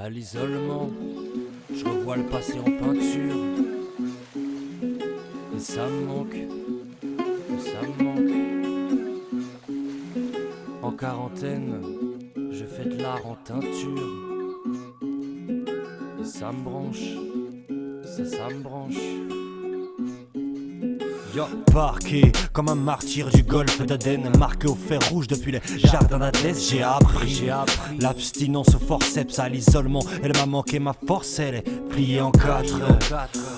À l'isolement, je revois le passé en peinture. Et ça me manque, ça me manque. En quarantaine, je fais de l'art en teinture. Et ça me branche, ça me branche. Yo. Parqué comme un martyr du golfe d'Aden, marqué au fer rouge depuis les jardins d'Hadès. J'ai appris l'abstinence au forceps, à l'isolement. Elle m'a manqué, ma force elle est pliée en quatre.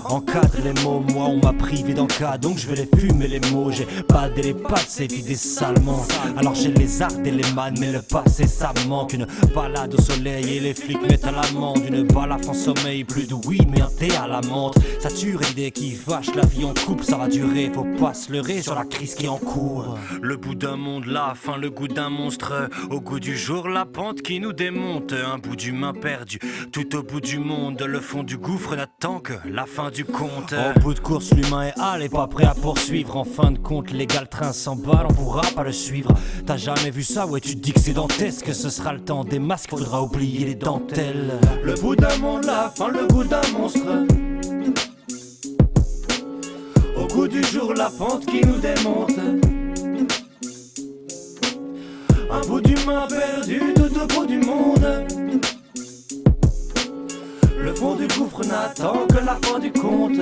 Encadre les mots, moi on m'a privé d'encadre, donc je vais les fumer les mots. J'ai badé les pattes, c'est vidé salement. Alors j'ai les arts et les mannes, mais le passé ça me manque. Une balade au soleil et les flics mettent à l'amende. Une balafre en sommeil, plus de oui mais un thé à la menthe. Ça tue l'idée qui fâche, la vie en couple ça va durer. Faut pas se leurrer sur la crise qui est en cours. Le bout d'un monde, la fin, le goût d'un monstre. Au goût du jour, la pente qui nous démonte. Un bout d'humain perdu, tout au bout du monde. Le fond du gouffre n'attend que la fin du compte. En bout de course, l'humain est hâle et pas prêt à poursuivre. En fin de compte, l'égal train s'emballe, on pourra pas le suivre. T'as jamais vu ça? Ouais, tu te dis que c'est dantesque. Ce sera le temps des masques, faudra oublier les dentelles. Le bout d'un monde, la fin, le goût d'un monstre. Au goût du jour, la pente qui nous démonte. Un bout d'humain perdu tout au bout du monde. Le fond du gouffre n'attend que la fin du compte.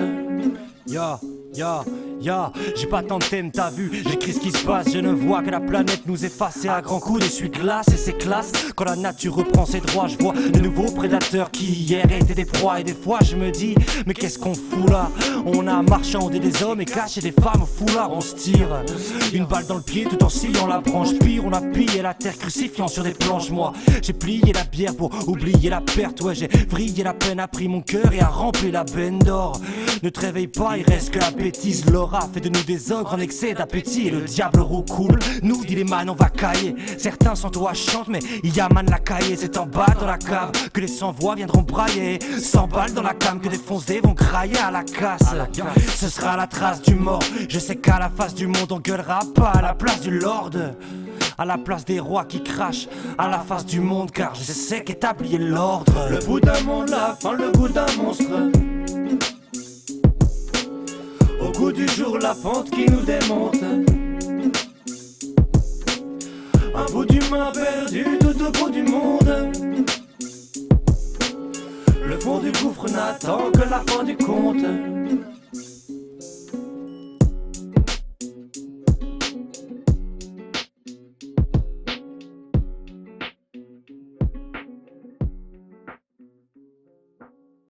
J'ai pas tant de thèmes, t'as vu, j'écris ce qui se passe. Je ne vois que la planète nous effacer à grands coups d'essuie-glace. Et c'est classe, quand la nature reprend ses droits. Je vois de nouveaux prédateurs qui hier étaient des proies. Et des fois je me dis, mais qu'est-ce qu'on fout là? On a marchandé des hommes et caché des femmes au foulard. On se tire une balle dans le pied tout en sciant la branche. Pire, on a pillé la terre crucifiant sur des planches. Moi, j'ai plié la bière pour oublier la perte. Ouais, j'ai vrillé la peine, a pris mon cœur et a rempli la benne d'or. Ne te réveille pas, il reste que la bêtise. L'aura fait de nous des ogres en excès d'appétit. Et le diable roucoule, nous dit les man on va cailler. Certains sont au chantent mais il y a man la cailler. C'est en bas dans la cave que les sans-voix viendront brailler. 100 balles dans la cam que des fonce-dés vont crailler à la casse. Ce sera la trace du mort. Je sais qu'à la face du monde on gueulera pas à la place du lord. À la place des rois qui crachent à la face du monde, car je sais qu'établir l'ordre. Le bout d'un monde, la fin, le goût d'un monstre. Au goût du jour, la pente qui nous démonte. Un bout d'humain perdu tout au bout du monde. Le fond du gouffre n'attend que la fin du compte.